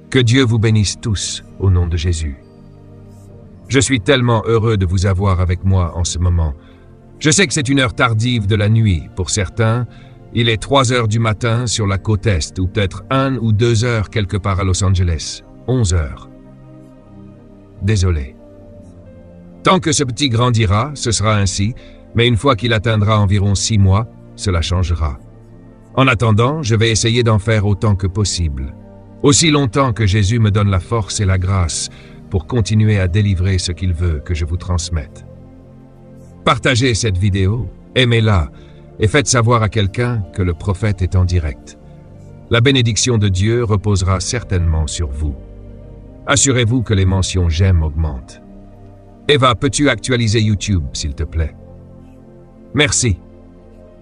Que Dieu vous bénisse tous au nom de Jésus. Je suis tellement heureux de vous avoir avec moi en ce moment. Je sais que c'est une heure tardive de la nuit pour certains. Il est 3 heures du matin sur la côte Est ou peut-être 1 ou 2 heures quelque part à Los Angeles. 11 heures. Désolé. Tant que ce petit grandira, ce sera ainsi, mais une fois qu'il atteindra environ 6 mois, cela changera. En attendant, je vais essayer d'en faire autant que possible. Aussi longtemps que Jésus me donne la force et la grâce pour continuer à délivrer ce qu'il veut que je vous transmette. Partagez cette vidéo, aimez-la et faites savoir à quelqu'un que le prophète est en direct. La bénédiction de Dieu reposera certainement sur vous. Assurez-vous que les mentions j'aime augmentent. Eva, peux-tu actualiser YouTube, s'il te plaît? Merci.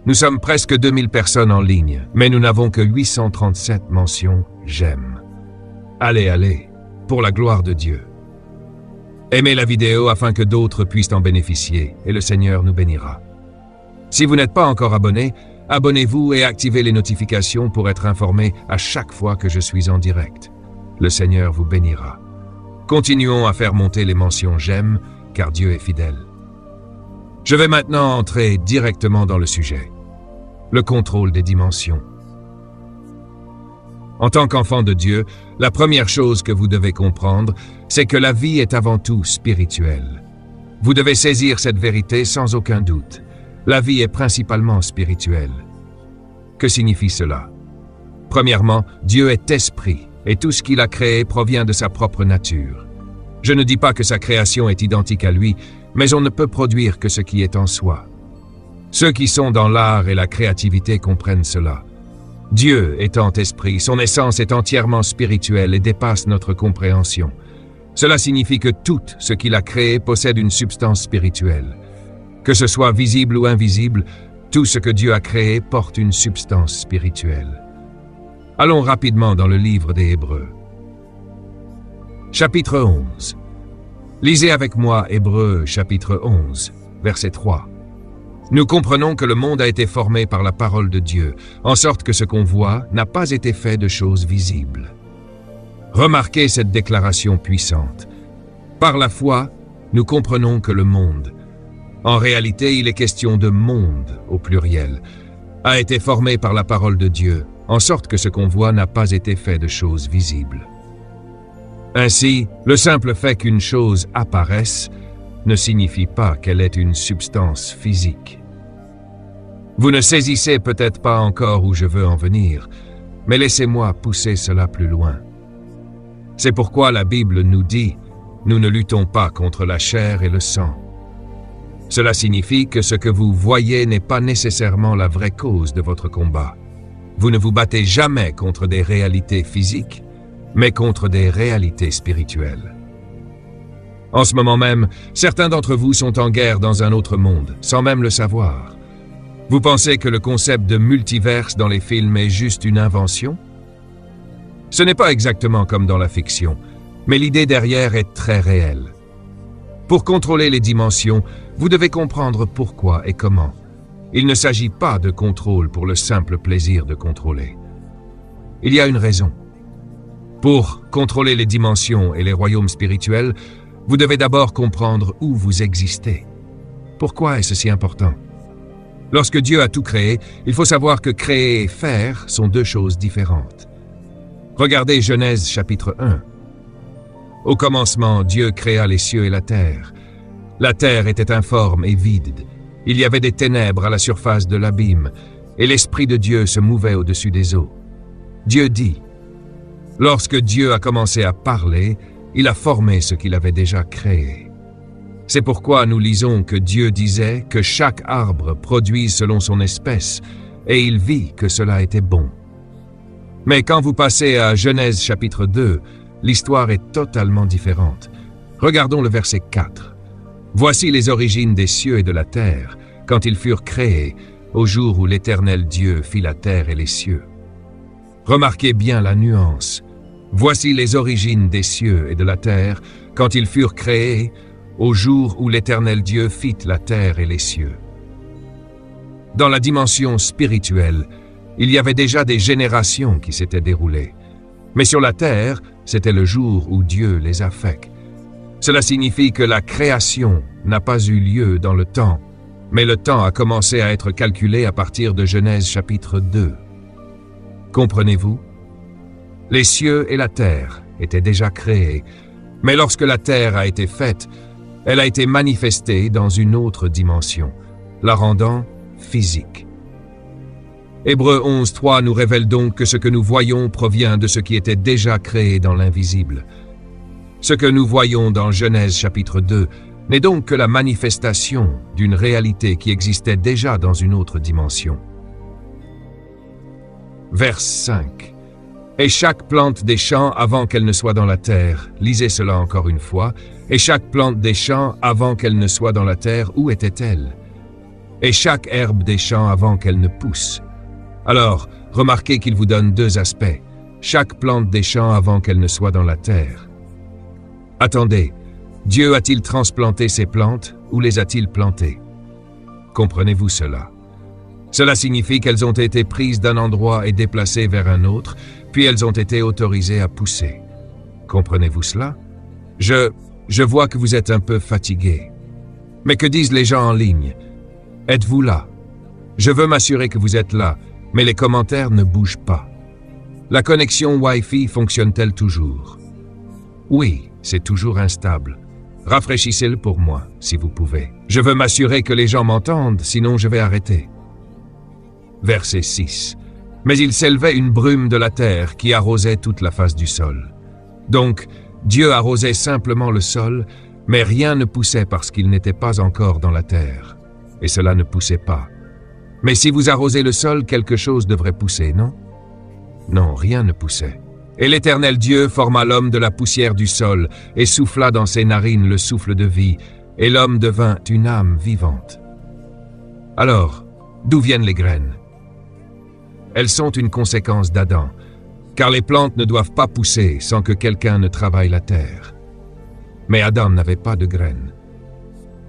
Nous sommes presque 2000 personnes en ligne, mais nous n'avons que 837 mentions j'aime. Allez, pour la gloire de Dieu. Aimez la vidéo afin que d'autres puissent en bénéficier, et le Seigneur nous bénira. Si vous n'êtes pas encore abonné, abonnez-vous et activez les notifications pour être informé à chaque fois que je suis en direct. Le Seigneur vous bénira. Continuons à faire monter les mentions j'aime, car Dieu est fidèle. Je vais maintenant entrer directement dans le sujet. Le contrôle des dimensions. En tant qu'enfant de Dieu, la première chose que vous devez comprendre, c'est que la vie est avant tout spirituelle. Vous devez saisir cette vérité sans aucun doute. La vie est principalement spirituelle. Que signifie cela? Premièrement, Dieu est esprit, et tout ce qu'il a créé provient de sa propre nature. Je ne dis pas que sa création est identique à lui, mais on ne peut produire que ce qui est en soi. Ceux qui sont dans l'art et la créativité comprennent cela. Dieu étant esprit, son essence est entièrement spirituelle et dépasse notre compréhension. Cela signifie que tout ce qu'il a créé possède une substance spirituelle. Que ce soit visible ou invisible, tout ce que Dieu a créé porte une substance spirituelle. Allons rapidement dans le livre des Hébreux. Chapitre 11. Lisez avec moi Hébreux chapitre 11, verset 3. Nous comprenons que le monde a été formé par la parole de Dieu, en sorte que ce qu'on voit n'a pas été fait de choses visibles. Remarquez cette déclaration puissante. Par la foi, nous comprenons que le monde, en réalité il est question de monde au pluriel, a été formé par la parole de Dieu, en sorte que ce qu'on voit n'a pas été fait de choses visibles. Ainsi, le simple fait qu'une chose apparaisse ne signifie pas qu'elle est une substance physique. Vous ne saisissez peut-être pas encore où je veux en venir, mais laissez-moi pousser cela plus loin. C'est pourquoi la Bible nous dit « Nous ne luttons pas contre la chair et le sang ». Cela signifie que ce que vous voyez n'est pas nécessairement la vraie cause de votre combat. Vous ne vous battez jamais contre des réalités physiques, mais contre des réalités spirituelles. En ce moment même, certains d'entre vous sont en guerre dans un autre monde, sans même le savoir. Vous pensez que le concept de multiverse dans les films est juste une invention? Ce n'est pas exactement comme dans la fiction, mais l'idée derrière est très réelle. Pour contrôler les dimensions, vous devez comprendre pourquoi et comment. Il ne s'agit pas de contrôle pour le simple plaisir de contrôler. Il y a une raison. Pour contrôler les dimensions et les royaumes spirituels, vous devez d'abord comprendre où vous existez. Pourquoi est-ce si important? Lorsque Dieu a tout créé, il faut savoir que créer et faire sont deux choses différentes. Regardez Genèse chapitre 1. Au commencement, Dieu créa les cieux et la terre. La terre était informe et vide. Il y avait des ténèbres à la surface de l'abîme, et l'Esprit de Dieu se mouvait au-dessus des eaux. Dieu dit. Lorsque Dieu a commencé à parler, il a formé ce qu'il avait déjà créé. C'est pourquoi nous lisons que Dieu disait que chaque arbre produise selon son espèce, et il vit que cela était bon. Mais quand vous passez à Genèse chapitre 2, l'histoire est totalement différente. Regardons le verset 4. Voici les origines des cieux et de la terre, quand ils furent créés, au jour où l'Éternel Dieu fit la terre et les cieux. Remarquez bien la nuance. Voici les origines des cieux et de la terre, quand ils furent créés, au jour où l'Éternel Dieu fit la terre et les cieux. Dans la dimension spirituelle, il y avait déjà des générations qui s'étaient déroulées. Mais sur la terre, c'était le jour où Dieu les a faits. Cela signifie que la création n'a pas eu lieu dans le temps, mais le temps a commencé à être calculé à partir de Genèse chapitre 2. Comprenez-vous? Les cieux et la terre étaient déjà créés, mais lorsque la terre a été faite, elle a été manifestée dans une autre dimension, la rendant physique. Hébreux 11.3 nous révèle donc que ce que nous voyons provient de ce qui était déjà créé dans l'invisible. Ce que nous voyons dans Genèse chapitre 2 n'est donc que la manifestation d'une réalité qui existait déjà dans une autre dimension. Vers 5. Et chaque plante des champs avant qu'elle ne soit dans la terre, lisez cela encore une fois, et chaque plante des champs avant qu'elle ne soit dans la terre, où était-elle? Et chaque herbe des champs avant qu'elle ne pousse. Alors, remarquez qu'il vous donne deux aspects, chaque plante des champs avant qu'elle ne soit dans la terre. Attendez, Dieu a-t-il transplanté ces plantes ou les a-t-il plantées? Comprenez-vous cela? Cela signifie qu'elles ont été prises d'un endroit et déplacées vers un autre, puis elles ont été autorisées à pousser. Comprenez-vous cela? Je vois que vous êtes un peu fatigué. Mais que disent les gens en ligne? Êtes-vous là? Je veux m'assurer que vous êtes là, mais les commentaires ne bougent pas. La connexion Wi-Fi fonctionne-t-elle toujours? Oui, c'est toujours instable. Rafraîchissez-le pour moi, si vous pouvez. Je veux m'assurer que les gens m'entendent, sinon je vais arrêter. Verset 6. Mais il s'élevait une brume de la terre qui arrosait toute la face du sol. Donc, Dieu arrosait simplement le sol, mais rien ne poussait parce qu'il n'était pas encore dans la terre. Et cela ne poussait pas. Mais si vous arrosez le sol, quelque chose devrait pousser, non? Non, rien ne poussait. Et l'Éternel Dieu forma l'homme de la poussière du sol et souffla dans ses narines le souffle de vie, et l'homme devint une âme vivante. Alors, d'où viennent les graines? Elles sont une conséquence d'Adam, car les plantes ne doivent pas pousser sans que quelqu'un ne travaille la terre. Mais Adam n'avait pas de graines.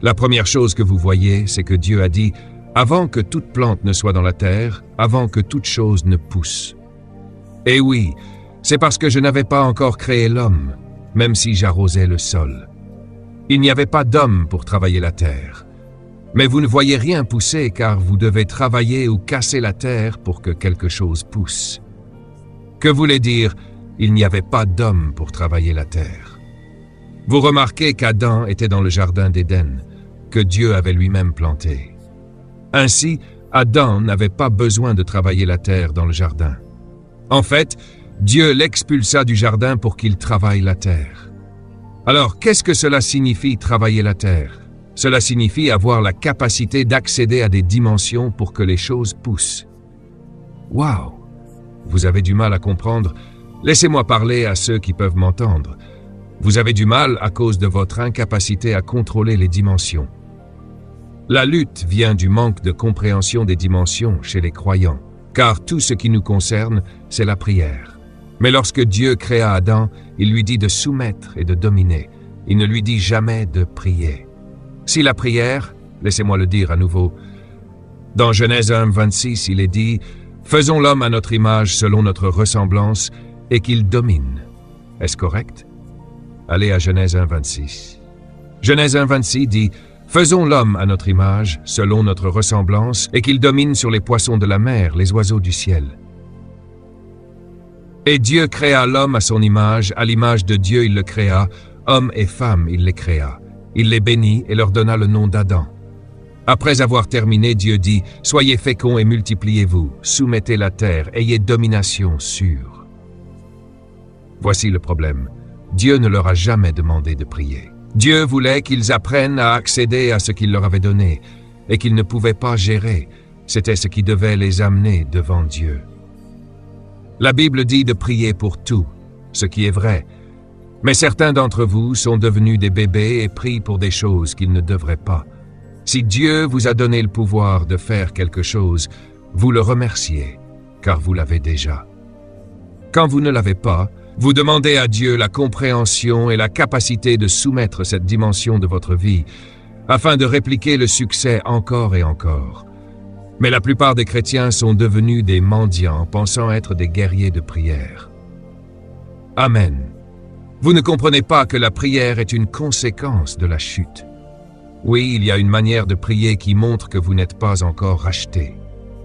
La première chose que vous voyez, c'est que Dieu a dit « Avant que toute plante ne soit dans la terre, avant que toute chose ne pousse. » Et oui, c'est parce que je n'avais pas encore créé l'homme, même si j'arrosais le sol. Il n'y avait pas d'homme pour travailler la terre. Mais vous ne voyez rien pousser car vous devez travailler ou casser la terre pour que quelque chose pousse. Que voulait dire « il n'y avait pas d'homme pour travailler la terre » ? Vous remarquez qu'Adam était dans le jardin d'Éden, que Dieu avait lui-même planté. Ainsi, Adam n'avait pas besoin de travailler la terre dans le jardin. En fait, Dieu l'expulsa du jardin pour qu'il travaille la terre. Alors, qu'est-ce que cela signifie travailler la terre ? Cela signifie avoir la capacité d'accéder à des dimensions pour que les choses poussent. Waouh! Vous avez du mal à comprendre? Laissez-moi parler à ceux qui peuvent m'entendre. Vous avez du mal à cause de votre incapacité à contrôler les dimensions. La lutte vient du manque de compréhension des dimensions chez les croyants, car tout ce qui nous concerne, c'est la prière. Mais lorsque Dieu créa Adam, il lui dit de soumettre et de dominer. Il ne lui dit jamais de prier. Si la prière, laissez-moi le dire à nouveau, dans Genèse 1, 26, il est dit « Faisons l'homme à notre image selon notre ressemblance et qu'il domine ». Est-ce correct? Allez à Genèse 1, 26. Genèse 1, 26 dit « Faisons l'homme à notre image selon notre ressemblance et qu'il domine sur les poissons de la mer, les oiseaux du ciel. » Et Dieu créa l'homme à son image, à l'image de Dieu il le créa, hommes et femmes il les créa. Il les bénit et leur donna le nom d'Adam. Après avoir terminé, Dieu dit « Soyez féconds et multipliez-vous, soumettez la terre, ayez domination sur. » Voici le problème. Dieu ne leur a jamais demandé de prier. Dieu voulait qu'ils apprennent à accéder à ce qu'il leur avait donné et qu'ils ne pouvaient pas gérer. C'était ce qui devait les amener devant Dieu. La Bible dit de prier pour tout, ce qui est vrai. Mais certains d'entre vous sont devenus des bébés et prient pour des choses qu'ils ne devraient pas. Si Dieu vous a donné le pouvoir de faire quelque chose, vous le remerciez, car vous l'avez déjà. Quand vous ne l'avez pas, vous demandez à Dieu la compréhension et la capacité de soumettre cette dimension de votre vie, afin de répliquer le succès encore et encore. Mais la plupart des chrétiens sont devenus des mendiants, pensant être des guerriers de prière. Amen. Vous ne comprenez pas que la prière est une conséquence de la chute. Oui, il y a une manière de prier qui montre que vous n'êtes pas encore racheté.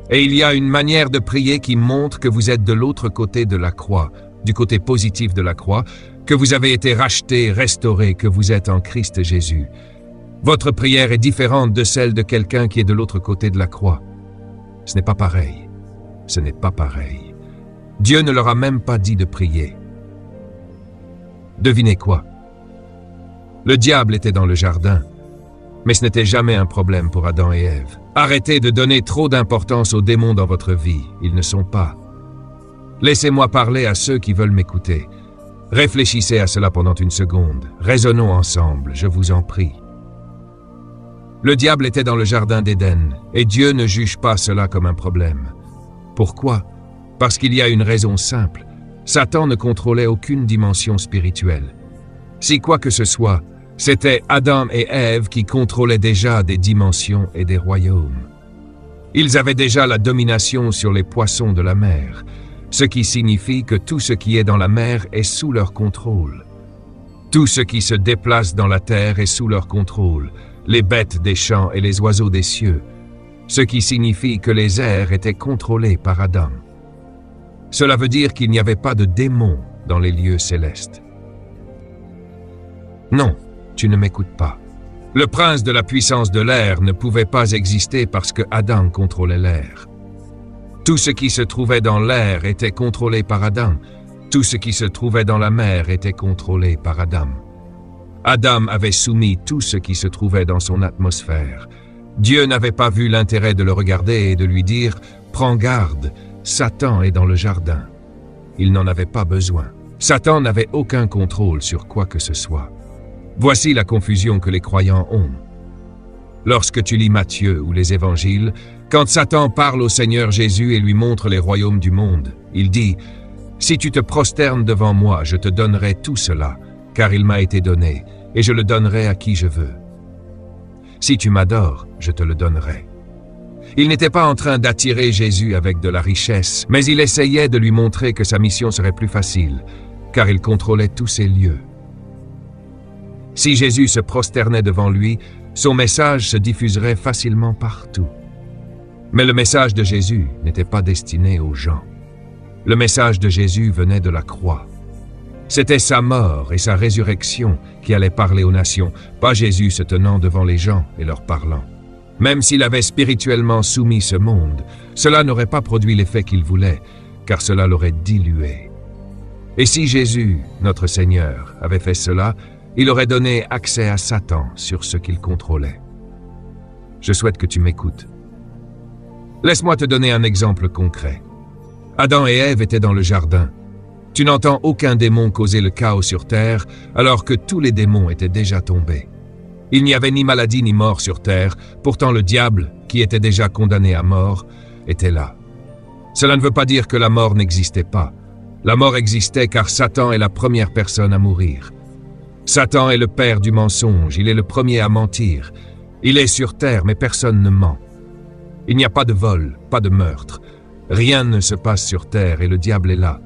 Et il y a une manière de prier qui montre que vous êtes de l'autre côté de la croix, du côté positif de la croix, que vous avez été racheté, restauré, que vous êtes en Christ Jésus. Votre prière est différente de celle de quelqu'un qui est de l'autre côté de la croix. Ce n'est pas pareil. Ce n'est pas pareil. Dieu ne leur a même pas dit de prier. Devinez quoi? Le diable était dans le jardin, mais ce n'était jamais un problème pour Adam et Ève. Arrêtez de donner trop d'importance aux démons dans votre vie. Ils ne sont pas. Laissez-moi parler à ceux qui veulent m'écouter. Réfléchissez à cela pendant une seconde. Raisonnons ensemble, je vous en prie. Le diable était dans le jardin d'Éden, et Dieu ne juge pas cela comme un problème. Pourquoi? Parce qu'il y a une raison simple. Satan ne contrôlait aucune dimension spirituelle. Si quoi que ce soit, c'était Adam et Ève qui contrôlaient déjà des dimensions et des royaumes. Ils avaient déjà la domination sur les poissons de la mer, ce qui signifie que tout ce qui est dans la mer est sous leur contrôle. Tout ce qui se déplace dans la terre est sous leur contrôle, les bêtes des champs et les oiseaux des cieux, ce qui signifie que les airs étaient contrôlés par Adam. Cela veut dire qu'il n'y avait pas de démons dans les lieux célestes. Non, tu ne m'écoutes pas. Le prince de la puissance de l'air ne pouvait pas exister parce que Adam contrôlait l'air. Tout ce qui se trouvait dans l'air était contrôlé par Adam. Tout ce qui se trouvait dans la mer était contrôlé par Adam. Adam avait soumis tout ce qui se trouvait dans son atmosphère. Dieu n'avait pas vu l'intérêt de le regarder et de lui dire « Prends garde, Satan est dans le jardin ». Il n'en avait pas besoin. Satan n'avait aucun contrôle sur quoi que ce soit. Voici la confusion que les croyants ont. Lorsque tu lis Matthieu ou les évangiles, quand Satan parle au Seigneur Jésus et lui montre les royaumes du monde, il dit « Si tu te prosternes devant moi, je te donnerai tout cela, car il m'a été donné, et je le donnerai à qui je veux. Si tu m'adores, je te le donnerai. » Il n'était pas en train d'attirer Jésus avec de la richesse, mais il essayait de lui montrer que sa mission serait plus facile, car il contrôlait tous ces lieux. Si Jésus se prosternait devant lui, son message se diffuserait facilement partout. Mais le message de Jésus n'était pas destiné aux gens. Le message de Jésus venait de la croix. C'était sa mort et sa résurrection qui allaient parler aux nations, pas Jésus se tenant devant les gens et leur parlant. Même s'il avait spirituellement soumis ce monde, cela n'aurait pas produit l'effet qu'il voulait, car cela l'aurait dilué. Et si Jésus, notre Seigneur, avait fait cela, il aurait donné accès à Satan sur ce qu'il contrôlait. Je souhaite que tu m'écoutes. Laisse-moi te donner un exemple concret. Adam et Ève étaient dans le jardin. Tu n'entends aucun démon causer le chaos sur terre, alors que tous les démons étaient déjà tombés. Il n'y avait ni maladie ni mort sur terre, pourtant le diable, qui était déjà condamné à mort, était là. Cela ne veut pas dire que la mort n'existait pas. La mort existait car Satan est la première personne à mourir. Satan est le père du mensonge, il est le premier à mentir. Il est sur terre, mais personne ne ment. Il n'y a pas de vol, pas de meurtre. Rien ne se passe sur terre et le diable est là.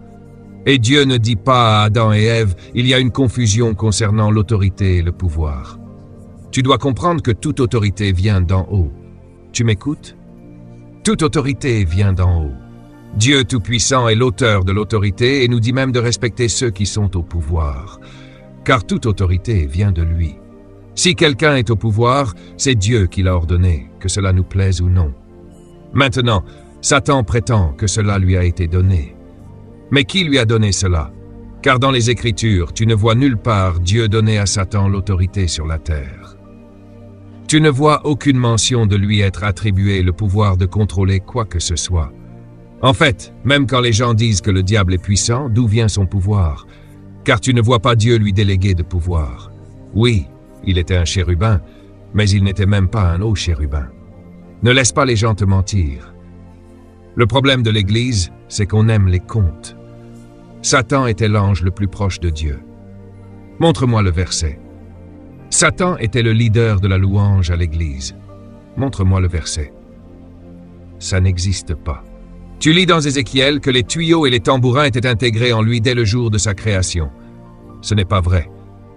Et Dieu ne dit pas à Adam et Ève, il y a une confusion concernant l'autorité et le pouvoir. Tu dois comprendre que toute autorité vient d'en haut. Tu m'écoutes? Toute autorité vient d'en haut. Dieu Tout-Puissant est l'auteur de l'autorité et nous dit même de respecter ceux qui sont au pouvoir. Car toute autorité vient de lui. Si quelqu'un est au pouvoir, c'est Dieu qui l'a ordonné, que cela nous plaise ou non. Maintenant, Satan prétend que cela lui a été donné. Mais qui lui a donné cela? Car dans les Écritures, tu ne vois nulle part Dieu donner à Satan l'autorité sur la terre. Tu ne vois aucune mention de lui être attribué le pouvoir de contrôler quoi que ce soit. En fait, même quand les gens disent que le diable est puissant, d'où vient son pouvoir? Car tu ne vois pas Dieu lui déléguer de pouvoir. Oui, il était un chérubin, mais il n'était même pas un haut chérubin. Ne laisse pas les gens te mentir. Le problème de l'Église, c'est qu'on aime les contes. Satan était l'ange le plus proche de Dieu. Montre-moi le verset. Satan était le leader de la louange à l'Église. Montre-moi le verset. Ça n'existe pas. Tu lis dans Ézéchiel que les tuyaux et les tambourins étaient intégrés en lui dès le jour de sa création. Ce n'est pas vrai.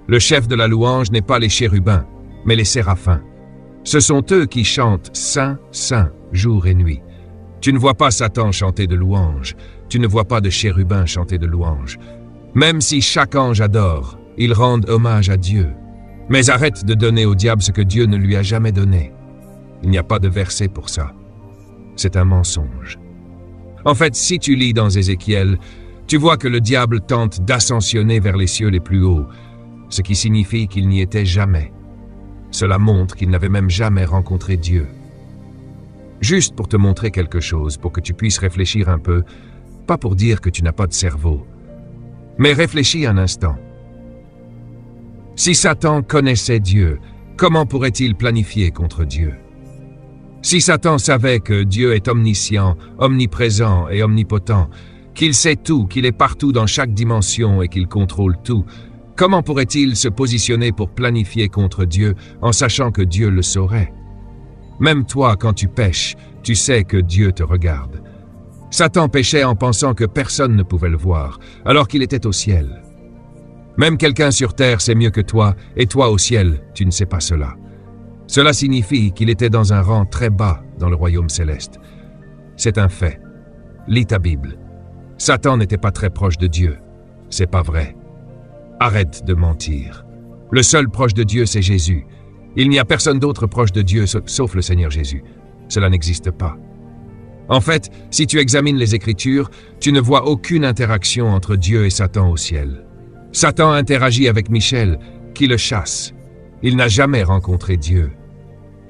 Le chef de la louange n'est pas les chérubins, mais les séraphins. Ce sont eux qui chantent « Saint, Saint » jour et nuit. Tu ne vois pas Satan chanter de louange, tu ne vois pas de chérubins chanter de louange. Même si chaque ange adore, ils rendent hommage à Dieu. Mais arrête de donner au diable ce que Dieu ne lui a jamais donné. Il n'y a pas de verset pour ça. C'est un mensonge. En fait, si tu lis dans Ézéchiel, tu vois que le diable tente d'ascensionner vers les cieux les plus hauts, ce qui signifie qu'il n'y était jamais. Cela montre qu'il n'avait même jamais rencontré Dieu. Juste pour te montrer quelque chose, pour que tu puisses réfléchir un peu, pas pour dire que tu n'as pas de cerveau. Mais réfléchis un instant. Si Satan connaissait Dieu, comment pourrait-il planifier contre Dieu? Si Satan savait que Dieu est omniscient, omniprésent et omnipotent, qu'il sait tout, qu'il est partout dans chaque dimension et qu'il contrôle tout, comment pourrait-il se positionner pour planifier contre Dieu en sachant que Dieu le saurait? Même toi, quand tu pêches, tu sais que Dieu te regarde. Satan péchait en pensant que personne ne pouvait le voir, alors qu'il était au ciel. Même quelqu'un sur terre sait mieux que toi, et toi au ciel, tu ne sais pas cela. Cela signifie qu'il était dans un rang très bas dans le royaume céleste. C'est un fait. Lis ta Bible. Satan n'était pas très proche de Dieu. C'est pas vrai. Arrête de mentir. Le seul proche de Dieu, c'est Jésus. Il n'y a personne d'autre proche de Dieu sauf le Seigneur Jésus. Cela n'existe pas. En fait, si tu examines les Écritures, tu ne vois aucune interaction entre Dieu et Satan au ciel. Satan interagit avec Michel, qui le chasse. Il n'a jamais rencontré Dieu.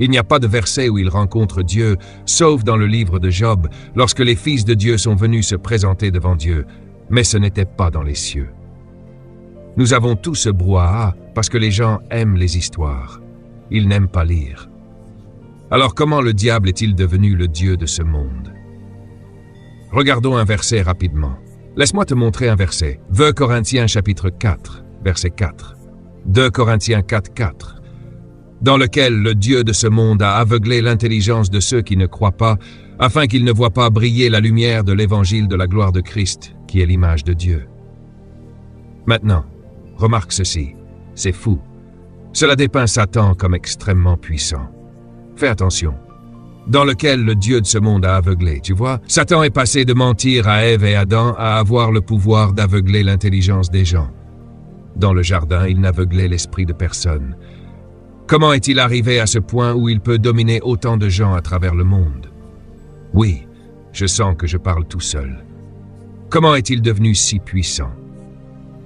Il n'y a pas de verset où il rencontre Dieu, sauf dans le livre de Job, lorsque les fils de Dieu sont venus se présenter devant Dieu. Mais ce n'était pas dans les cieux. Nous avons tout ce brouhaha parce que les gens aiment les histoires. Ils n'aiment pas lire. Alors comment le diable est-il devenu le Dieu de ce monde? Regardons un verset rapidement. Laisse-moi te montrer un verset. 2 Corinthiens chapitre 4, verset 4. 2 Corinthiens 4, 4. Dans lequel le Dieu de ce monde a aveuglé l'intelligence de ceux qui ne croient pas, afin qu'ils ne voient pas briller la lumière de l'évangile de la gloire de Christ, qui est l'image de Dieu. Maintenant, remarque ceci, c'est fou. Cela dépeint Satan comme extrêmement puissant. Fais attention. Dans lequel le Dieu de ce monde a aveuglé, tu vois, Satan est passé de mentir à Ève et Adam à avoir le pouvoir d'aveugler l'intelligence des gens. Dans le jardin, il n'aveuglait l'esprit de personne. Comment est-il arrivé à ce point où il peut dominer autant de gens à travers le monde? Oui, je sens que je parle tout seul. Comment est-il devenu si puissant?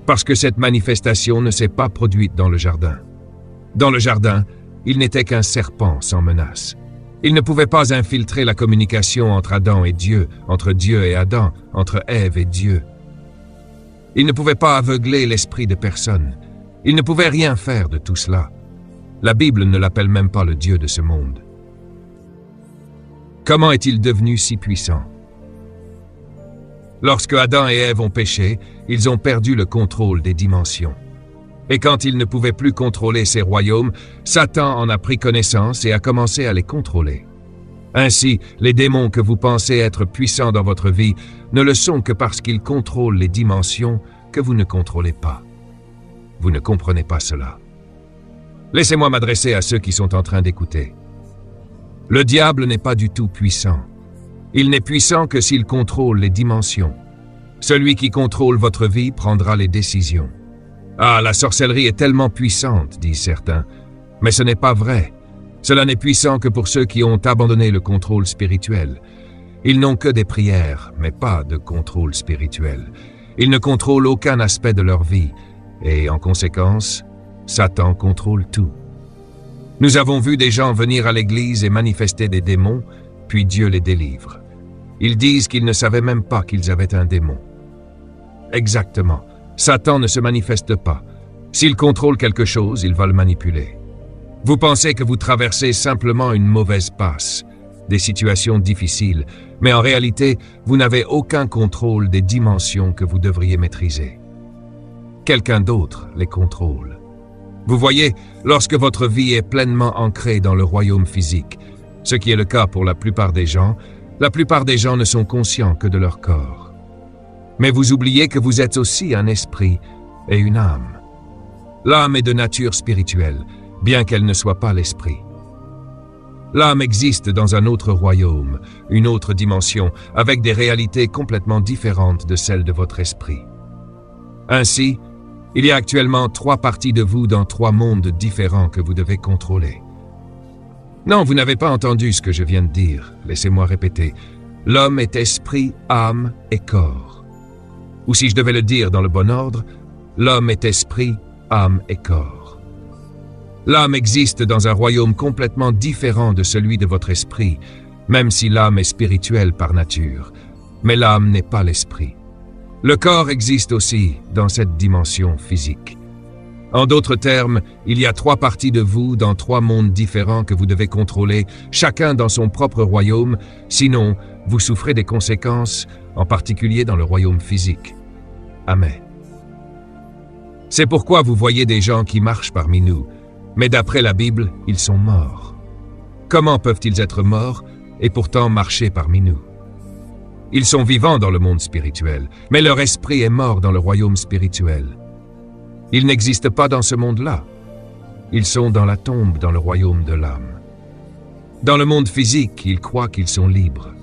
Parce que cette manifestation ne s'est pas produite dans le jardin. Dans le jardin, il n'était qu'un serpent sans menace. Il ne pouvait pas infiltrer la communication entre Adam et Dieu, entre Dieu et Adam, entre Ève et Dieu. Il ne pouvait pas aveugler l'esprit de personne. Il ne pouvait rien faire de tout cela. La Bible ne l'appelle même pas le Dieu de ce monde. Comment est-il devenu si puissant? Lorsque Adam et Ève ont péché, ils ont perdu le contrôle des dimensions. Et quand ils ne pouvaient plus contrôler ces royaumes, Satan en a pris connaissance et a commencé à les contrôler. Ainsi, les démons que vous pensez être puissants dans votre vie ne le sont que parce qu'ils contrôlent les dimensions que vous ne contrôlez pas. Vous ne comprenez pas cela. Laissez-moi m'adresser à ceux qui sont en train d'écouter. Le diable n'est pas du tout puissant. Il n'est puissant que s'il contrôle les dimensions. Celui qui contrôle votre vie prendra les décisions. Ah, la sorcellerie est tellement puissante, disent certains. Mais ce n'est pas vrai. Cela n'est puissant que pour ceux qui ont abandonné le contrôle spirituel. Ils n'ont que des prières, mais pas de contrôle spirituel. Ils ne contrôlent aucun aspect de leur vie. Et en conséquence, Satan contrôle tout. Nous avons vu des gens venir à l'église et manifester des démons, puis Dieu les délivre. Ils disent qu'ils ne savaient même pas qu'ils avaient un démon. Exactement. Satan ne se manifeste pas. S'il contrôle quelque chose, il va le manipuler. Vous pensez que vous traversez simplement une mauvaise passe, des situations difficiles, mais en réalité, vous n'avez aucun contrôle des dimensions que vous devriez maîtriser. Quelqu'un d'autre les contrôle. Vous voyez, lorsque votre vie est pleinement ancrée dans le royaume physique, ce qui est le cas pour la plupart des gens ne sont conscients que de leur corps. Mais vous oubliez que vous êtes aussi un esprit et une âme. L'âme est de nature spirituelle, bien qu'elle ne soit pas l'esprit. L'âme existe dans un autre royaume, une autre dimension, avec des réalités complètement différentes de celles de votre esprit. Ainsi, il y a actuellement 3 parties de vous dans 3 mondes différents que vous devez contrôler. Non, vous n'avez pas entendu ce que je viens de dire. Laissez-moi répéter. L'homme est esprit, âme et corps. Ou si je devais le dire dans le bon ordre, l'homme est esprit, âme et corps. L'âme existe dans un royaume complètement différent de celui de votre esprit, même si l'âme est spirituelle par nature. Mais l'âme n'est pas l'esprit. Le corps existe aussi dans cette dimension physique. En d'autres termes, il y a 3 parties de vous dans 3 mondes différents que vous devez contrôler, chacun dans son propre royaume, sinon vous souffrez des conséquences, en particulier dans le royaume physique. Amen. C'est pourquoi vous voyez des gens qui marchent parmi nous, mais d'après la Bible, ils sont morts. Comment peuvent-ils être morts et pourtant marcher parmi nous? Ils sont vivants dans le monde spirituel, mais leur esprit est mort dans le royaume spirituel. Ils n'existent pas dans ce monde-là. Ils sont dans la tombe dans le royaume de l'âme. Dans le monde physique, ils croient qu'ils sont libres.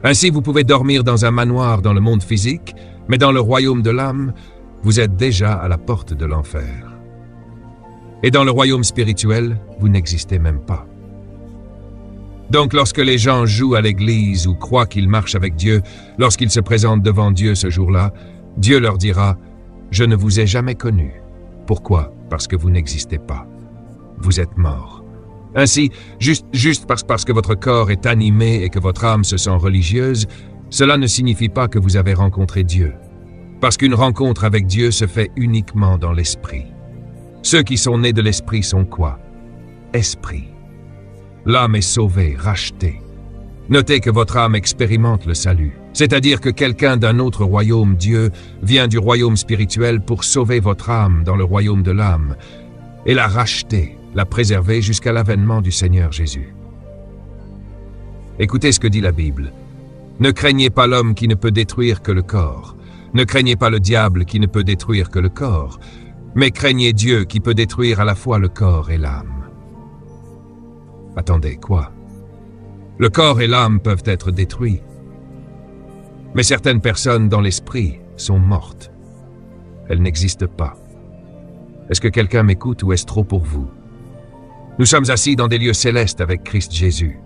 Ainsi, vous pouvez dormir dans un manoir dans le monde physique, mais dans le royaume de l'âme, vous êtes déjà à la porte de l'enfer. Et dans le royaume spirituel, vous n'existez même pas. Donc lorsque les gens jouent à l'église ou croient qu'ils marchent avec Dieu, lorsqu'ils se présentent devant Dieu ce jour-là, Dieu leur dira « Je ne vous ai jamais connu. » Pourquoi? Parce que vous n'existez pas. Vous êtes morts. Ainsi, juste parce que votre corps est animé et que votre âme se sent religieuse, cela ne signifie pas que vous avez rencontré Dieu. Parce qu'une rencontre avec Dieu se fait uniquement dans l'esprit. Ceux qui sont nés de l'esprit sont quoi? Esprit. L'âme est sauvée, rachetée. Notez que votre âme expérimente le salut. C'est-à-dire que quelqu'un d'un autre royaume, Dieu, vient du royaume spirituel pour sauver votre âme dans le royaume de l'âme et la racheter, la préserver jusqu'à l'avènement du Seigneur Jésus. Écoutez ce que dit la Bible. Ne craignez pas l'homme qui ne peut détruire que le corps. Ne craignez pas le diable qui ne peut détruire que le corps. Mais craignez Dieu qui peut détruire à la fois le corps et l'âme. Attendez, quoi? Le corps et l'âme peuvent être détruits. Mais certaines personnes dans l'esprit sont mortes. Elles n'existent pas. Est-ce que quelqu'un m'écoute ou est-ce trop pour vous? Nous sommes assis dans des lieux célestes avec Christ Jésus.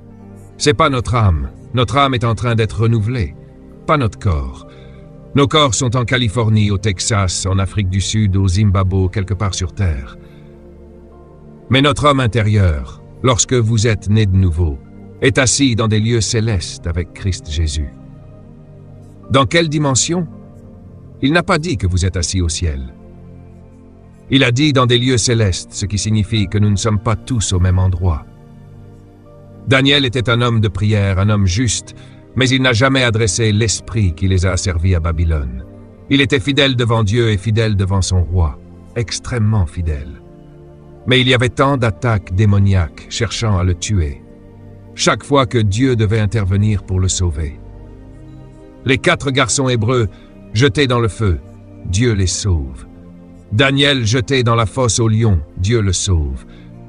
C'est pas notre âme. Notre âme est en train d'être renouvelée. Pas notre corps. Nos corps sont en Californie, au Texas, en Afrique du Sud, au Zimbabwe, quelque part sur Terre. Mais notre homme intérieur, lorsque vous êtes né de nouveau, est assis dans des lieux célestes avec Christ Jésus. Dans quelle dimension? Il n'a pas dit que vous êtes assis au ciel. Il a dit dans des lieux célestes, ce qui signifie que nous ne sommes pas tous au même endroit. Daniel était un homme de prière, un homme juste, mais il n'a jamais adressé l'esprit qui les a asservis à Babylone. Il était fidèle devant Dieu et fidèle devant son roi, extrêmement fidèle. Mais il y avait tant d'attaques démoniaques cherchant à le tuer, chaque fois que Dieu devait intervenir pour le sauver. Les 4 garçons hébreux jetés dans le feu, Dieu les sauve. Daniel jeté dans la fosse aux lions, Dieu le sauve.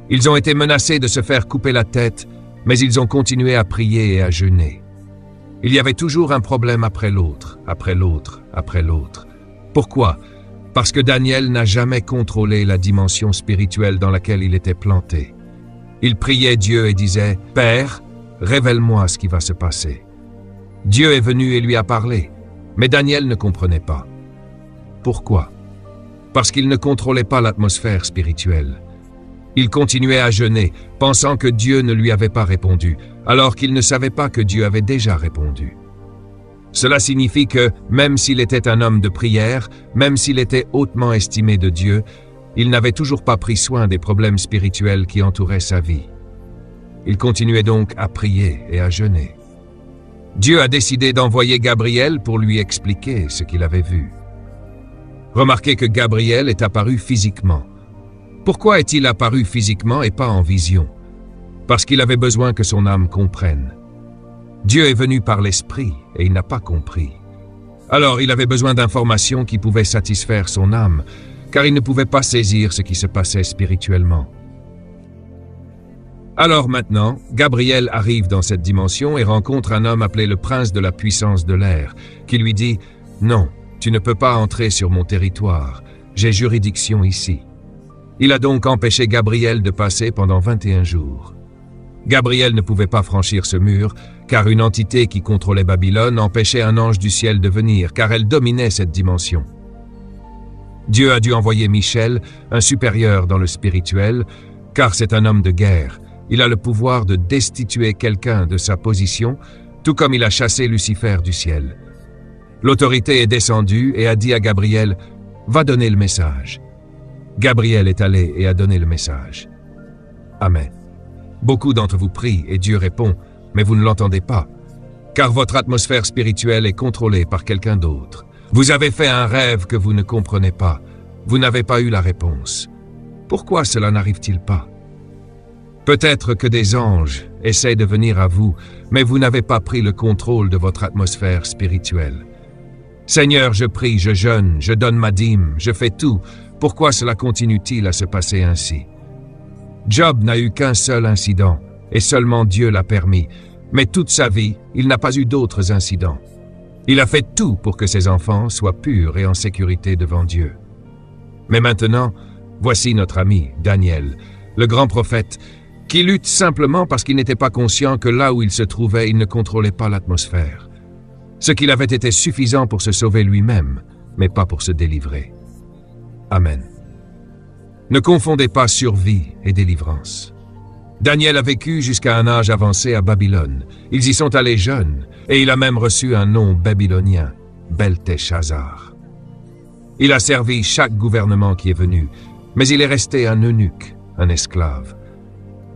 Ils ont été menacés de se faire couper la tête, mais ils ont continué à prier et à jeûner. Il y avait toujours un problème après l'autre, après l'autre, après l'autre. Pourquoi? Parce que Daniel n'a jamais contrôlé la dimension spirituelle dans laquelle il était planté. Il priait Dieu et disait « Père, révèle-moi ce qui va se passer ». Dieu est venu et lui a parlé, mais Daniel ne comprenait pas. Pourquoi? Parce qu'il ne contrôlait pas l'atmosphère spirituelle. Il continuait à jeûner, pensant que Dieu ne lui avait pas répondu, alors qu'il ne savait pas que Dieu avait déjà répondu. Cela signifie que, même s'il était un homme de prière, même s'il était hautement estimé de Dieu, il n'avait toujours pas pris soin des problèmes spirituels qui entouraient sa vie. Il continuait donc à prier et à jeûner. Dieu a décidé d'envoyer Gabriel pour lui expliquer ce qu'il avait vu. Remarquez que Gabriel est apparu physiquement. Pourquoi est-il apparu physiquement et pas en vision? Parce qu'il avait besoin que son âme comprenne. Dieu est venu par l'esprit et il n'a pas compris. Alors il avait besoin d'informations qui pouvaient satisfaire son âme, car ils ne pouvaient pas saisir ce qui se passait spirituellement. Alors maintenant, Gabriel arrive dans cette dimension et rencontre un homme appelé le prince de la puissance de l'air, qui lui dit « Non, tu ne peux pas entrer sur mon territoire, j'ai juridiction ici. » Il a donc empêché Gabriel de passer pendant 21 jours. Gabriel ne pouvait pas franchir ce mur, car une entité qui contrôlait Babylone empêchait un ange du ciel de venir, car elle dominait cette dimension. Dieu a dû envoyer Michel, un supérieur dans le spirituel, car c'est un homme de guerre. Il a le pouvoir de destituer quelqu'un de sa position, tout comme il a chassé Lucifer du ciel. L'autorité est descendue et a dit à Gabriel « Va donner le message ». Gabriel est allé et a donné le message. Amen. Beaucoup d'entre vous prient et Dieu répond, mais vous ne l'entendez pas, car votre atmosphère spirituelle est contrôlée par quelqu'un d'autre. Vous avez fait un rêve que vous ne comprenez pas. Vous n'avez pas eu la réponse. Pourquoi cela n'arrive-t-il pas? Peut-être que des anges essaient de venir à vous, mais vous n'avez pas pris le contrôle de votre atmosphère spirituelle. Seigneur, je prie, je jeûne, je donne ma dîme, je fais tout. Pourquoi cela continue-t-il à se passer ainsi? Job n'a eu qu'un seul incident, et seulement Dieu l'a permis, mais toute sa vie, il n'a pas eu d'autres incidents. Il a fait tout pour que ses enfants soient purs et en sécurité devant Dieu. Mais maintenant, voici notre ami, Daniel, le grand prophète, qui lutte simplement parce qu'il n'était pas conscient que là où il se trouvait, il ne contrôlait pas l'atmosphère. Ce qu'il avait été suffisant pour se sauver lui-même, mais pas pour se délivrer. Amen. Ne confondez pas survie et délivrance. Daniel a vécu jusqu'à un âge avancé à Babylone. Ils y sont allés jeunes, et il a même reçu un nom babylonien, Belteshazzar. Il a servi chaque gouvernement qui est venu, mais il est resté un eunuque, un esclave.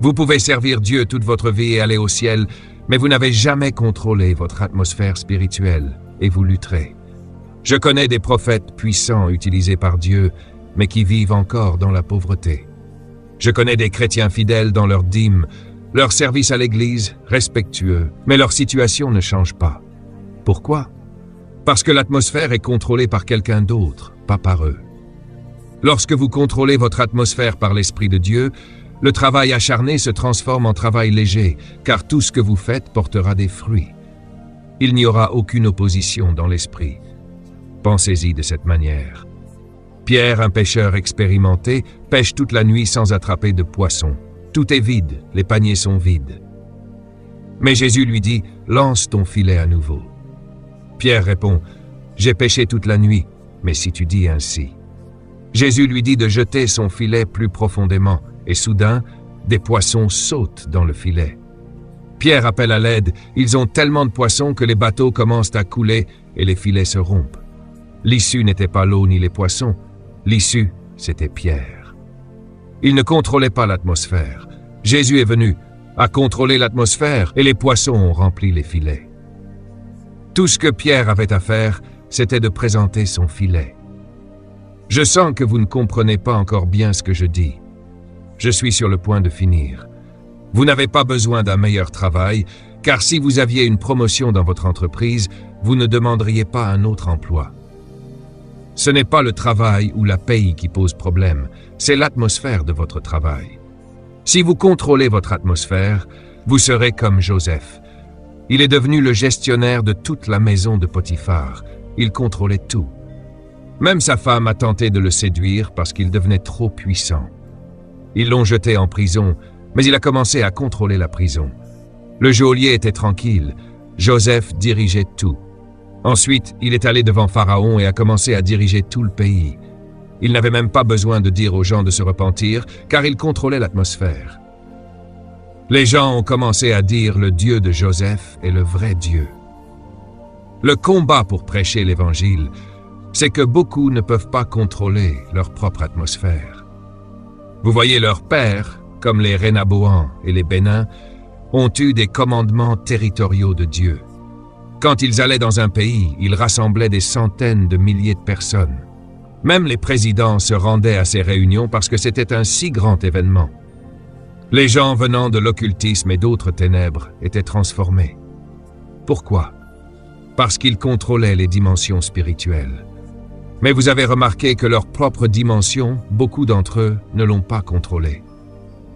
Vous pouvez servir Dieu toute votre vie et aller au ciel, mais vous n'avez jamais contrôlé votre atmosphère spirituelle, et vous lutterez. Je connais des prophètes puissants utilisés par Dieu, mais qui vivent encore dans la pauvreté. Je connais des chrétiens fidèles dans leur dîme, leur service à l'Église respectueux, mais leur situation ne change pas. Pourquoi? Parce que l'atmosphère est contrôlée par quelqu'un d'autre, pas par eux. Lorsque vous contrôlez votre atmosphère par l'Esprit de Dieu, le travail acharné se transforme en travail léger, car tout ce que vous faites portera des fruits. Il n'y aura aucune opposition dans l'esprit. Pensez-y de cette manière. Pierre, un pêcheur expérimenté, pêche toute la nuit sans attraper de poisson. Tout est vide, les paniers sont vides. Mais Jésus lui dit, « Lance ton filet à nouveau. » Pierre répond, « J'ai pêché toute la nuit, mais si tu dis ainsi. » Jésus lui dit de jeter son filet plus profondément, et soudain, des poissons sautent dans le filet. Pierre appelle à l'aide, ils ont tellement de poissons que les bateaux commencent à couler et les filets se rompent. L'issue n'était pas l'eau ni les poissons, l'issue, c'était Pierre. Il ne contrôlait pas l'atmosphère. Jésus est venu, a contrôlé l'atmosphère et les poissons ont rempli les filets. Tout ce que Pierre avait à faire, c'était de présenter son filet. Je sens que vous ne comprenez pas encore bien ce que je dis. Je suis sur le point de finir. Vous n'avez pas besoin d'un meilleur travail, car si vous aviez une promotion dans votre entreprise, vous ne demanderiez pas un autre emploi. Ce n'est pas le travail ou la paye qui pose problème, c'est l'atmosphère de votre travail. Si vous contrôlez votre atmosphère, vous serez comme Joseph. Il est devenu le gestionnaire de toute la maison de Potiphar. Il contrôlait tout. Même sa femme a tenté de le séduire parce qu'il devenait trop puissant. Ils l'ont jeté en prison, mais il a commencé à contrôler la prison. Le geôlier était tranquille. Joseph dirigeait tout. Ensuite, il est allé devant Pharaon et a commencé à diriger tout le pays. Il n'avait même pas besoin de dire aux gens de se repentir, car il contrôlait l'atmosphère. Les gens ont commencé à dire le Dieu de Joseph est le vrai Dieu. Le combat pour prêcher l'Évangile, c'est que beaucoup ne peuvent pas contrôler leur propre atmosphère. Vous voyez, leurs pères, comme les Rénaboans et les Bénins, ont eu des commandements territoriaux de Dieu. Quand ils allaient dans un pays, ils rassemblaient des centaines de milliers de personnes. Même les présidents se rendaient à ces réunions parce que c'était un si grand événement. Les gens venant de l'occultisme et d'autres ténèbres étaient transformés. Pourquoi? Parce qu'ils contrôlaient les dimensions spirituelles. Mais vous avez remarqué que leur propre dimension, beaucoup d'entre eux ne l'ont pas contrôlée.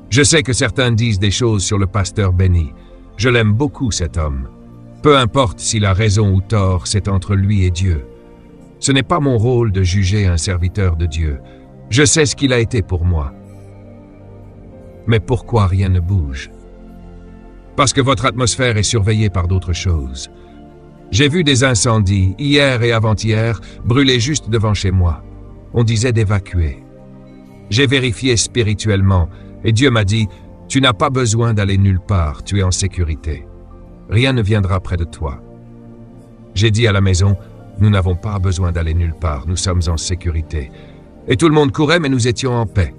Je sais que certains disent des choses sur le pasteur Benny. Je l'aime beaucoup, cet homme. Peu importe s'il a raison ou tort, c'est entre lui et Dieu. Ce n'est pas mon rôle de juger un serviteur de Dieu. Je sais ce qu'il a été pour moi. Mais pourquoi rien ne bouge? Parce que votre atmosphère est surveillée par d'autres choses. J'ai vu des incendies, hier et avant-hier, brûler juste devant chez moi. On disait d'évacuer. J'ai vérifié spirituellement, et Dieu m'a dit, « Tu n'as pas besoin d'aller nulle part, tu es en sécurité. Rien ne viendra près de toi. » J'ai dit à la maison, « Nous n'avons pas besoin d'aller nulle part, nous sommes en sécurité. » Et tout le monde courait, mais nous étions en paix.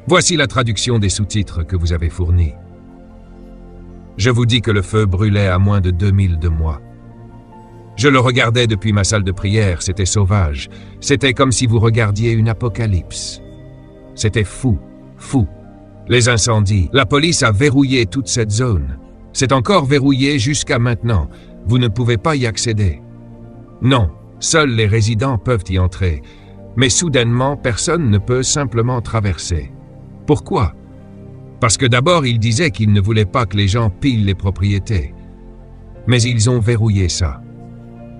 Voici la traduction des sous-titres que vous avez fournis. Je vous dis que le feu brûlait à moins de 2000 de moi. Je le regardais depuis ma salle de prière, c'était sauvage. C'était comme si vous regardiez une apocalypse. C'était fou, fou. Les incendies, la police a verrouillé toute cette zone. C'est encore verrouillé jusqu'à maintenant. Vous ne pouvez pas y accéder. Non, seuls les résidents peuvent y entrer. Mais soudainement, personne ne peut simplement traverser. Pourquoi? Parce que d'abord, ils disaient qu'ils ne voulaient pas que les gens pillent les propriétés. Mais ils ont verrouillé ça.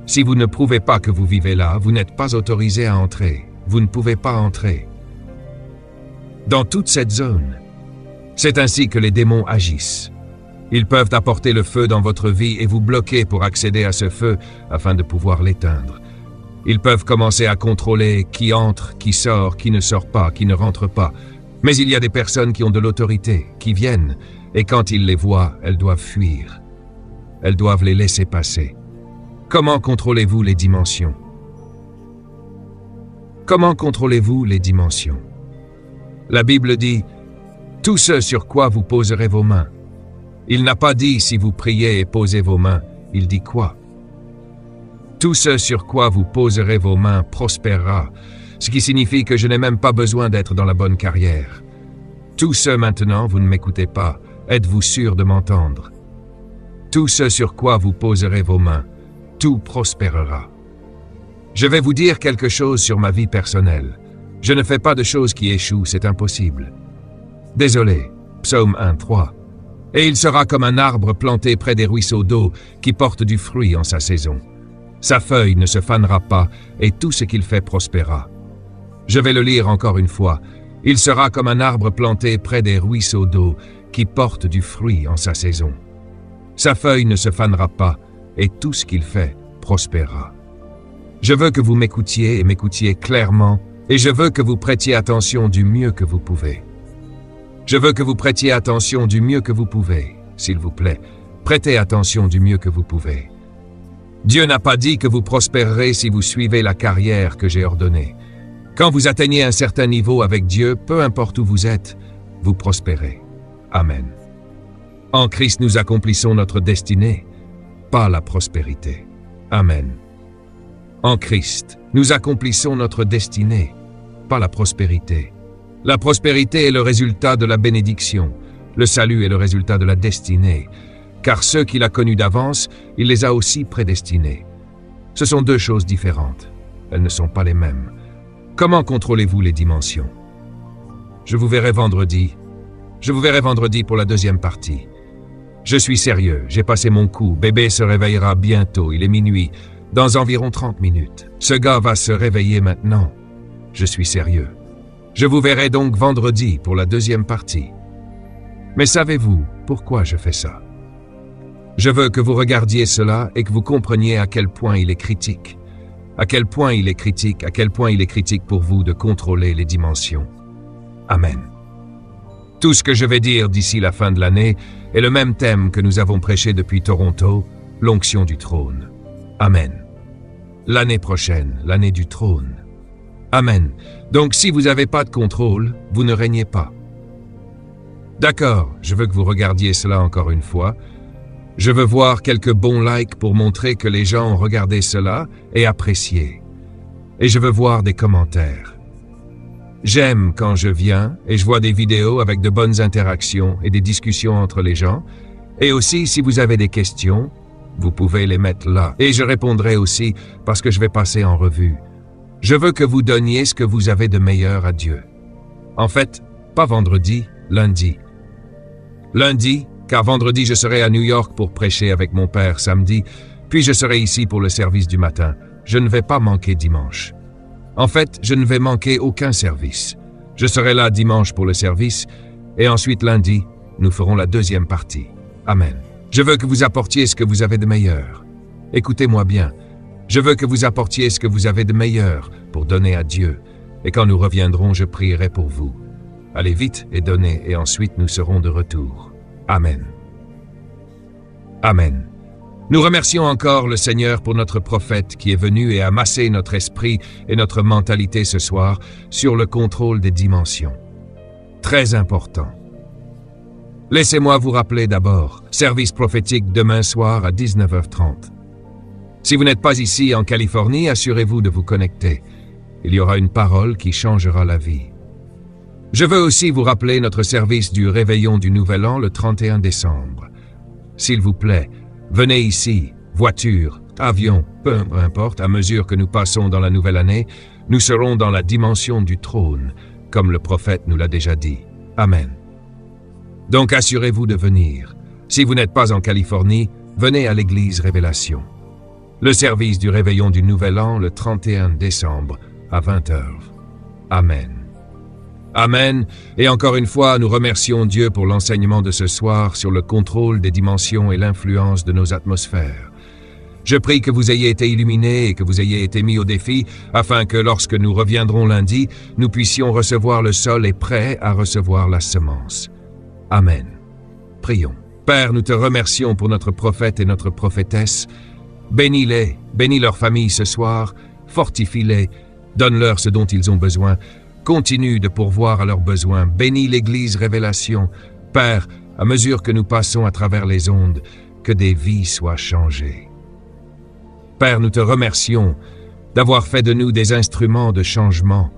Si vous ne prouvez pas que vous vivez là, vous n'êtes pas autorisé à entrer. Vous ne pouvez pas entrer. Dans toute cette zone, c'est ainsi que les démons agissent. Ils peuvent apporter le feu dans votre vie et vous bloquer pour accéder à ce feu afin de pouvoir l'éteindre. Ils peuvent commencer à contrôler qui entre, qui sort, qui ne sort pas, qui ne rentre pas. Mais il y a des personnes qui ont de l'autorité, qui viennent, et quand ils les voient, elles doivent fuir. Elles doivent les laisser passer. Comment contrôlez-vous les dimensions? Comment contrôlez-vous les dimensions? La Bible dit « Tout ce sur quoi vous poserez vos mains ». Il n'a pas dit « Si vous priez et posez vos mains », il dit quoi? « Tout ce sur quoi vous poserez vos mains prospérera », ce qui signifie que je n'ai même pas besoin d'être dans la bonne carrière. Tout ce maintenant, vous ne m'écoutez pas, êtes-vous sûr de m'entendre? Tout ce sur quoi vous poserez vos mains, tout prospérera. Je vais vous dire quelque chose sur ma vie personnelle. Je ne fais pas de choses qui échouent, c'est impossible. Désolé, Psaume 1:3. Et il sera comme un arbre planté près des ruisseaux d'eau qui porte du fruit en sa saison. Sa feuille ne se fanera pas et tout ce qu'il fait prospérera. Je vais le lire encore une fois. Il sera comme un arbre planté près des ruisseaux d'eau qui porte du fruit en sa saison. Sa feuille ne se fanera pas et tout ce qu'il fait prospérera. Je veux que vous m'écoutiez et m'écoutiez clairement et je veux que vous prêtiez attention du mieux que vous pouvez. Je veux que vous prêtiez attention du mieux que vous pouvez, s'il vous plaît. Prêtez attention du mieux que vous pouvez. Dieu n'a pas dit que vous prospérerez si vous suivez la carrière que j'ai ordonnée. Quand vous atteignez un certain niveau avec Dieu, peu importe où vous êtes, vous prospérez. Amen. En Christ, nous accomplissons notre destinée, pas la prospérité. Amen. En Christ, nous accomplissons notre destinée, pas la prospérité. La prospérité est le résultat de la bénédiction. Le salut est le résultat de la destinée. Car ceux qu'il a connus d'avance, il les a aussi prédestinés. Ce sont deux choses différentes. Elles ne sont pas les mêmes. Comment contrôlez-vous les dimensions? Je vous verrai vendredi. Je vous verrai vendredi pour la deuxième partie. Je suis sérieux, j'ai passé mon coup. Bébé se réveillera bientôt, il est minuit, dans environ 30 minutes. Ce gars va se réveiller maintenant. Je suis sérieux. Je vous verrai donc vendredi pour la deuxième partie. Mais savez-vous pourquoi je fais ça? Je veux que vous regardiez cela et que vous compreniez à quel point il est critique. À quel point il est critique, à quel point il est critique pour vous de contrôler les dimensions. Amen. Tout ce que je vais dire d'ici la fin de l'année est le même thème que nous avons prêché depuis Toronto, l'onction du trône. Amen. L'année prochaine, l'année du trône. Amen. Donc si vous n'avez pas de contrôle, vous ne régnez pas. D'accord, je veux que vous regardiez cela encore une fois. Je veux voir quelques bons likes pour montrer que les gens ont regardé cela et apprécié. Et je veux voir des commentaires. J'aime quand je viens et je vois des vidéos avec de bonnes interactions et des discussions entre les gens. Et aussi, si vous avez des questions, Vous pouvez les mettre là. Et je répondrai aussi, parce que je vais passer en revue. Je veux que vous donniez ce que vous avez de meilleur à Dieu. En fait, pas vendredi, lundi. Lundi, car vendredi je serai à New York pour prêcher avec mon père samedi, puis je serai ici pour le service du matin. Je ne vais pas manquer dimanche. En fait, je ne vais manquer aucun service. Je serai là dimanche pour le service, et ensuite lundi, nous ferons la deuxième partie. Amen. Je veux que vous apportiez ce que vous avez de meilleur. Écoutez-moi bien. Je veux que vous apportiez ce que vous avez de meilleur pour donner à Dieu. Et quand nous reviendrons, je prierai pour vous. Allez vite et donnez, et ensuite nous serons de retour. Amen. Amen. Nous remercions encore le Seigneur pour notre prophète qui est venu et a massé notre esprit et notre mentalité ce soir sur le contrôle des dimensions. Très important. Laissez-moi vous rappeler d'abord, service prophétique demain soir à 19h30. Si vous n'êtes pas ici en Californie, assurez-vous de vous connecter. Il y aura une parole qui changera la vie. Je veux aussi vous rappeler notre service du réveillon du Nouvel An le 31 décembre. S'il vous plaît, venez ici, voiture, avion, peu importe, à mesure que nous passons dans la nouvelle année, nous serons dans la dimension du trône, comme le prophète nous l'a déjà dit. Amen. Donc assurez-vous de venir. Si vous n'êtes pas en Californie, venez à l'église Révélation. Le service du réveillon du Nouvel An le 31 décembre à 20h. Amen. Amen. Et encore une fois, nous remercions Dieu pour l'enseignement de ce soir sur le contrôle des dimensions et l'influence de nos atmosphères. Je prie que vous ayez été illuminés et que vous ayez été mis au défi, afin que lorsque nous reviendrons lundi, nous puissions recevoir le sol et prêt à recevoir la semence. Amen. Prions. Père, nous te remercions pour notre prophète et notre prophétesse. Bénis-les, bénis leur famille ce soir, fortifie-les, donne-leur ce dont ils ont besoin. Continue de pourvoir à leurs besoins. Bénis l'Église Révélation. Père, à mesure que nous passons à travers les ondes, que des vies soient changées. Père, nous te remercions d'avoir fait de nous des instruments de changement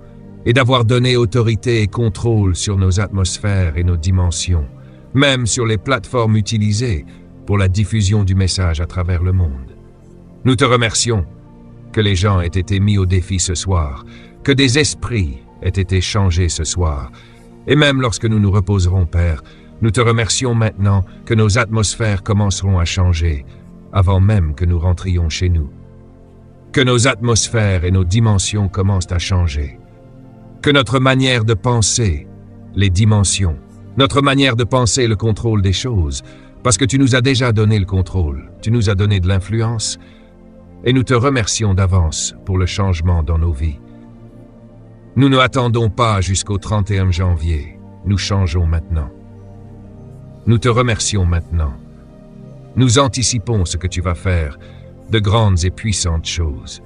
et d'avoir donné autorité et contrôle sur nos atmosphères et nos dimensions, même sur les plateformes utilisées pour la diffusion du message à travers le monde. Nous te remercions que les gens aient été mis au défi ce soir, que des esprits aient été changés ce soir. Et même lorsque nous nous reposerons, Père, nous te remercions maintenant que nos atmosphères commenceront à changer avant même que nous rentrions chez nous. Que nos atmosphères et nos dimensions commencent à changer. Que notre manière de penser, les dimensions, notre manière de penser le contrôle des choses, parce que tu nous as déjà donné le contrôle, tu nous as donné de l'influence, et nous te remercions d'avance pour le changement dans nos vies. Nous ne attendons pas jusqu'au 31 janvier, nous changeons maintenant. Nous te remercions maintenant. Nous anticipons ce que tu vas faire, de grandes et puissantes choses.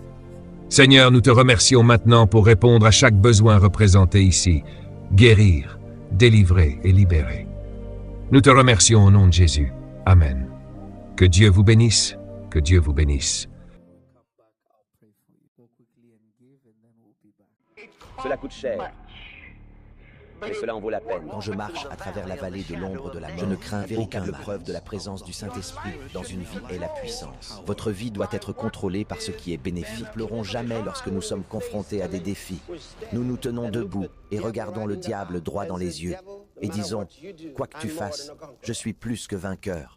Seigneur, nous te remercions maintenant pour répondre à chaque besoin représenté ici, guérir, délivrer et libérer. Nous te remercions au nom de Jésus. Amen. Que Dieu vous bénisse, que Dieu vous bénisse. Cela coûte cher, mais cela en vaut la peine. Quand je marche à travers la vallée de l'ombre de la mort, je ne crains véritable preuve de la présence du Saint-Esprit dans une vie est la puissance. Votre vie doit être contrôlée par ce qui est bénéfique. Ne pleurons jamais lorsque nous sommes confrontés à des défis. Nous nous tenons debout et regardons le diable droit dans les yeux et disons, quoi que tu fasses, je suis plus que vainqueur.